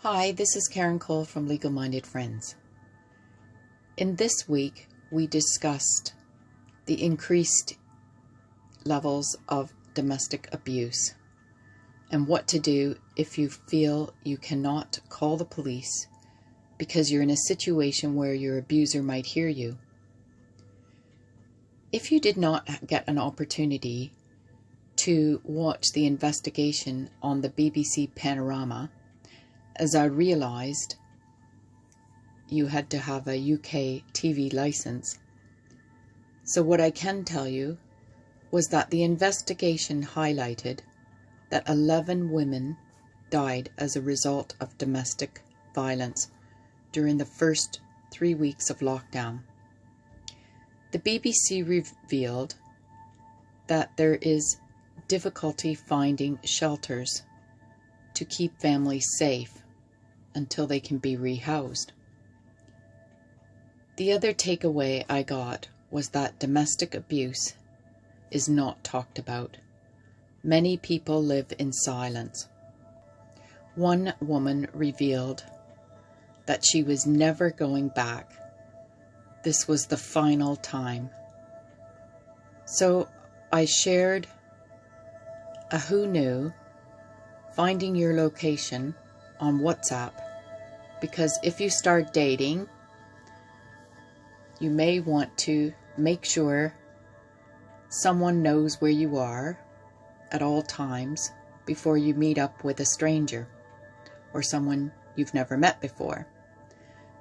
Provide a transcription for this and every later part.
Hi, this is Karen Cole from Legal Minded Friends. In this week, we discussed the increased levels of domestic abuse and what to do if you feel you cannot call the police because you're in a situation where your abuser might hear you. If you did not get an opportunity to watch the investigation on the BBC Pararoma, as I realized you had to have a UK TV license. So what I can tell you was that the investigation highlighted that 11 women died as a result of domestic violence during the first 3 weeks of lockdown. The BBC revealed that there is difficulty finding shelters to keep families safe until they can be rehoused. The other takeaway I got was that domestic abuse is not talked about. Many people live in silence. One woman revealed that she was never going back. This was the final time. So I shared a who knew, finding your location on WhatsApp, because if you start dating, you may want to make sure someone knows where you are at all times before you meet up with a stranger or someone you've never met before.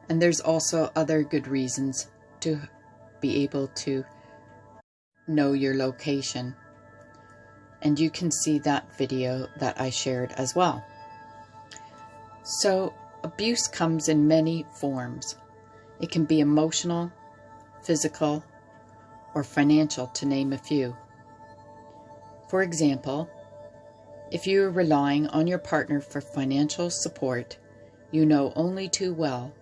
And there's also other good reasons to be able to know your location. And you can see that video that I shared as well. So abuse comes in many forms. It can be emotional, physical, or financial, to name a few. For example, if you are relying on your partner for financial support, you know only too well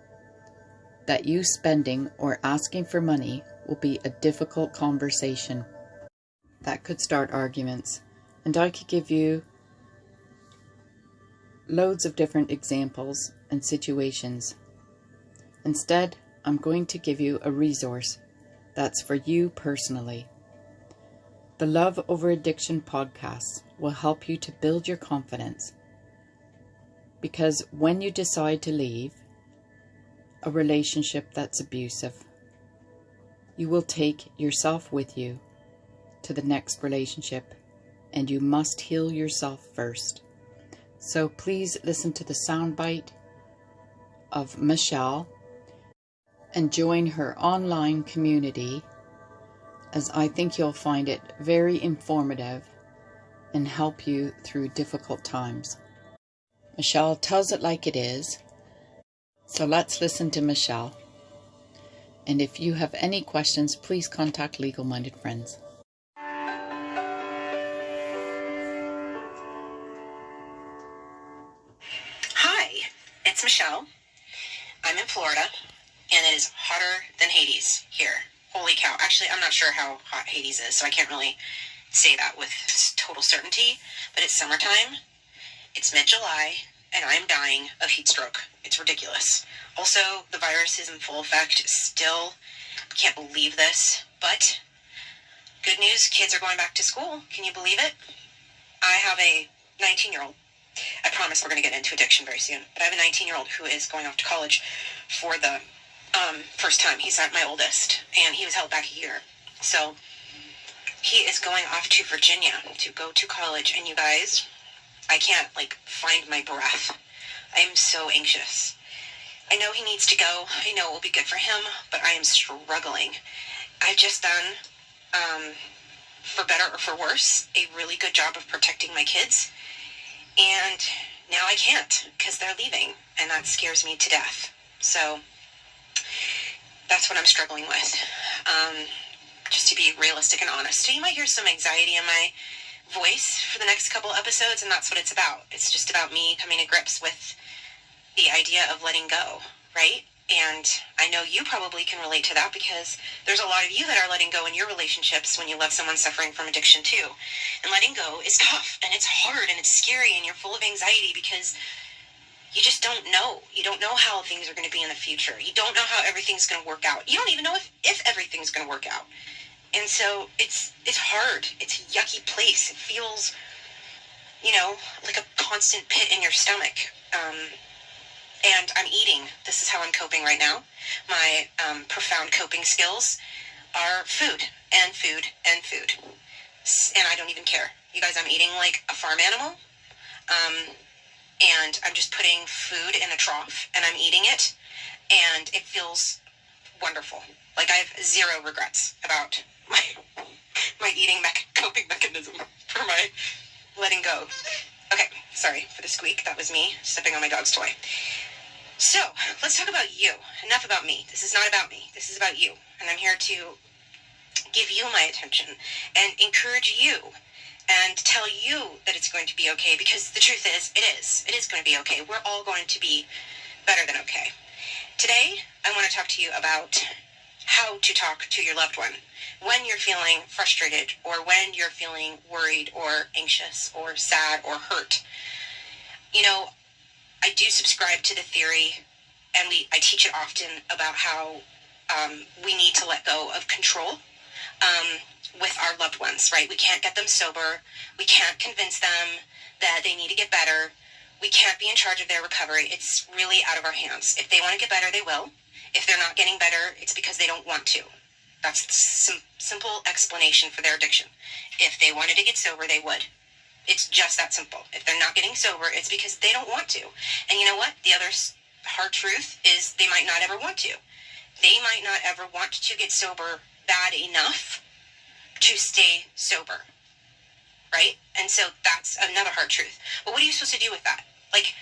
that you spending or asking for money will be a difficult conversation. That could start arguments, and I could give you loads of different examples and situations. Instead, I'm going to give you a resource that's for you personally. The Love Over Addiction podcast will help you to build your confidence, because when you decide to leave a relationship that's abusive, you will take yourself with you to the next relationship, and you must heal yourself first. So please listen to the soundbite of Michelle and join her online community, as I think you'll find it very informative and help you through difficult times. Michelle tells it like it is. So let's listen to Michelle. And if you have any questions, please contact Legal Minded Friends. It's Michelle. I'm in Florida, and it is hotter than Hades here. Holy cow. Actually, I'm not sure how hot Hades is, so I can't really say that with total certainty, but it's summertime, it's mid-July, and I'm dying of heat stroke. It's ridiculous. Also, the virus is in full effect still. Can't believe this, but good news, kids are going back to school. Can you believe it? I have a 19-year-old. I promise we're going to get into addiction very soon. But I have a 19-year-old who is going off to college for the first time. He's not my oldest, and he was held back a year. So he is going off to Virginia to go to college. And you guys, I can't, find my breath. I am so anxious. I know he needs to go. I know it will be good for him, but I am struggling. I've just done, for better or for worse, a really good job of protecting my kids. And now I can't, because they're leaving, and that scares me to death. So that's what I'm struggling with, just to be realistic and honest. So you might hear some anxiety in my voice for the next couple episodes, and that's what it's about. It's just about me coming to grips with the idea of letting go, right? And I know you probably can relate to that, because there's a lot of you that are letting go in your relationships when you love someone suffering from addiction too. And letting go is tough, and it's hard, and it's scary, and you're full of anxiety because you just don't know. You don't know how things are going to be in the future. You don't know how everything's going to work out. You don't even know if everything's going to work out. And so it's hard. It's a yucky place. It feels, like a constant pit in your stomach. And I'm eating. This is how I'm coping right now. My profound coping skills are food and food and food. And I don't even care. You guys, I'm eating like a farm animal. And I'm just putting food in a trough and I'm eating it. And it feels wonderful. Like I have zero regrets about my eating coping mechanism for my letting go. Okay, sorry for the squeak. That was me stepping on my dog's toy. So, let's talk about you. Enough about me. This is not about me. This is about you. And I'm here to give you my attention and encourage you and tell you that it's going to be okay, because the truth is, it is. It is going to be okay. We're all going to be better than okay. Today, I want to talk to you about how to talk to your loved one when you're feeling frustrated or when you're feeling worried or anxious or sad or hurt. I do subscribe to the theory, and I teach it often, about how we need to let go of control with our loved ones, right? We can't get them sober. We can't convince them that they need to get better. We can't be in charge of their recovery. It's really out of our hands. If they want to get better, they will. If they're not getting better, it's because they don't want to. That's the simple explanation for their addiction. If they wanted to get sober, they would. It's just that simple. If they're not getting sober, it's because they don't want to. And you know what? The other hard truth is they might not ever want to. They might not ever want to get sober bad enough to stay sober. Right? And so that's another hard truth. But what are you supposed to do with that? Like,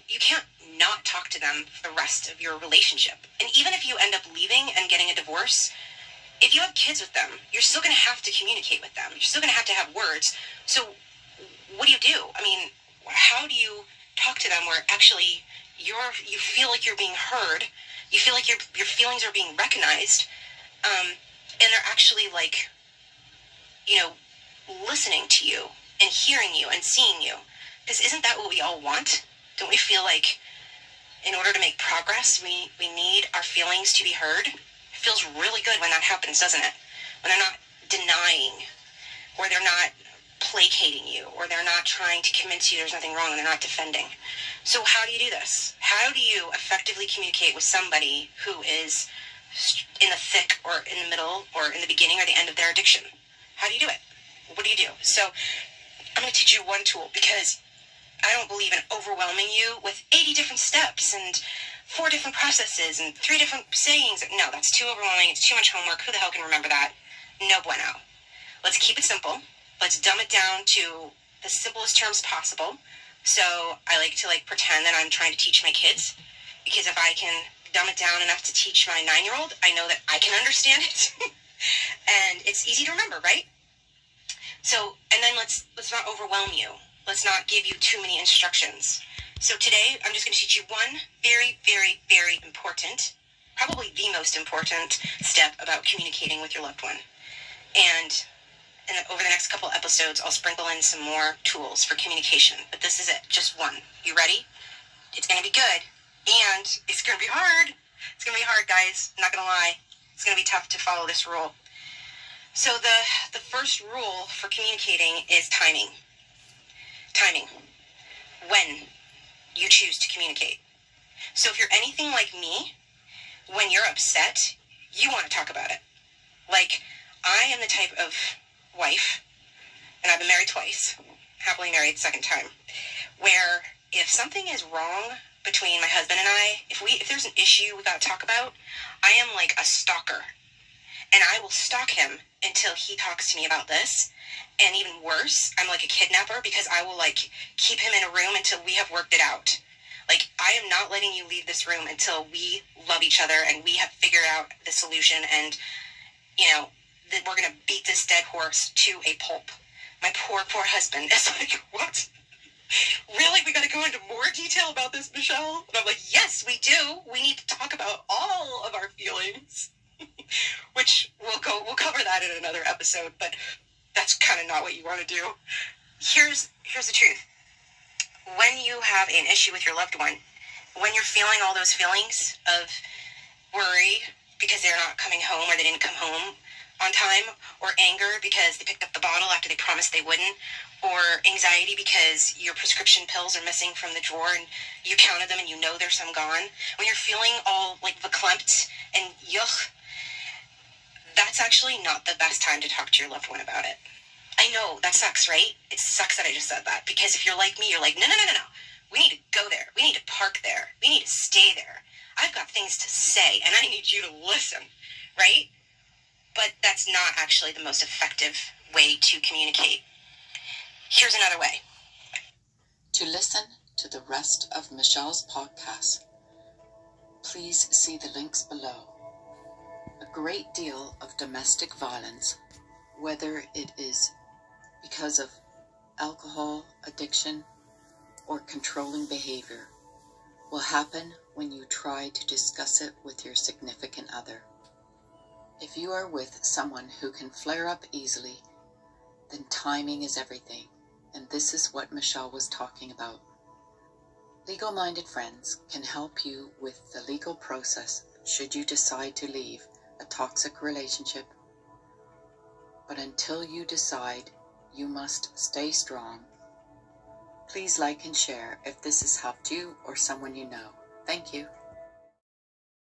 you can't not talk to them for the rest of your relationship. And even if you end up leaving and getting a divorce, if you have kids with them, you're still going to have to communicate with them. You're still going to have words. So what do you do? I mean, how do you talk to them where actually you feel like you're being heard, you feel like your feelings are being recognized, and they're actually like, listening to you and hearing you and seeing you? Because isn't that what we all want? Don't we feel like in order to make progress, we need our feelings to be heard? It feels really good when that happens, doesn't it? When they're not denying, or they're not placating you, or they're not trying to convince you there's nothing wrong, and they're not defending. So how do you do this? How do you effectively communicate with somebody who is in the thick or in the middle or in the beginning or the end of their addiction? How do you do it? What do you do? So I'm going to teach you one tool, because I don't believe in overwhelming you with 80 different steps and 4 different processes and 3 different sayings. No, that's too overwhelming. It's too much homework. Who the hell can remember that? No bueno. Let's keep it simple. Let's dumb it down to the simplest terms possible. So I like to pretend that I'm trying to teach my kids, because if I can dumb it down enough to teach my 9-year-old, I know that I can understand it. And it's easy to remember, right? So, and then let's not overwhelm you. Let's not give you too many instructions. So today, I'm just going to teach you one very, very, very important, probably the most important step about communicating with your loved one. And over the next couple episodes, I'll sprinkle in some more tools for communication. But this is it, just one. You ready? It's going to be good. And it's going to be hard. It's going to be hard, guys. I'm not going to lie. It's going to be tough to follow this rule. So the first rule for communicating is timing. Timing. When you choose to communicate. So if you're anything like me, when you're upset, you want to talk about it. Like, I am the type of wife, and I've been married twice, happily married second time, where if something is wrong between my husband and I, if there's an issue we got to talk about, I am like a stalker. And I will stalk him until he talks to me about this. And even worse, I'm like a kidnapper, because I will keep him in a room until we have worked it out. Like, I am not letting you leave this room until we love each other and we have figured out the solution, and, that we're going to beat this dead horse to a pulp. My poor husband is like, what? Really? We got to go into more detail about this, Michelle? And I'm like, yes, we do. We need to talk about all of our feelings. Which we'll cover that in another episode, but that's kind of not what you want to do. Here's the truth. when you have an issue with your loved one, when you're feeling all those feelings of worry because they're not coming home or they didn't come home on time, or anger because they picked up the bottle after they promised they wouldn't, or anxiety because your prescription pills are missing from the drawer and you counted them and you know there's some gone, when you're feeling all like verklempt and yuck, that's actually not the best time to talk to your loved one about it. I know, that sucks, right? It sucks that I just said that, because if you're like me, you're like, no. We need to go there. We need to park there. We need to stay there. I've got things to say, and I need you to listen, right? But that's not actually the most effective way to communicate. Here's another way. To listen to the rest of Michelle's podcast, please see the links below. A great deal of domestic violence, whether it is because of alcohol addiction or controlling behavior, will happen when you try to discuss it with your significant other. If you are with someone who can flare up easily, then timing is everything, and this is what Michelle was talking about. Legal-minded friends can help you with the legal process should you decide to leave a toxic relationship. But until you decide, you must stay strong. Please like and share if this has helped you or someone you know. Thank you.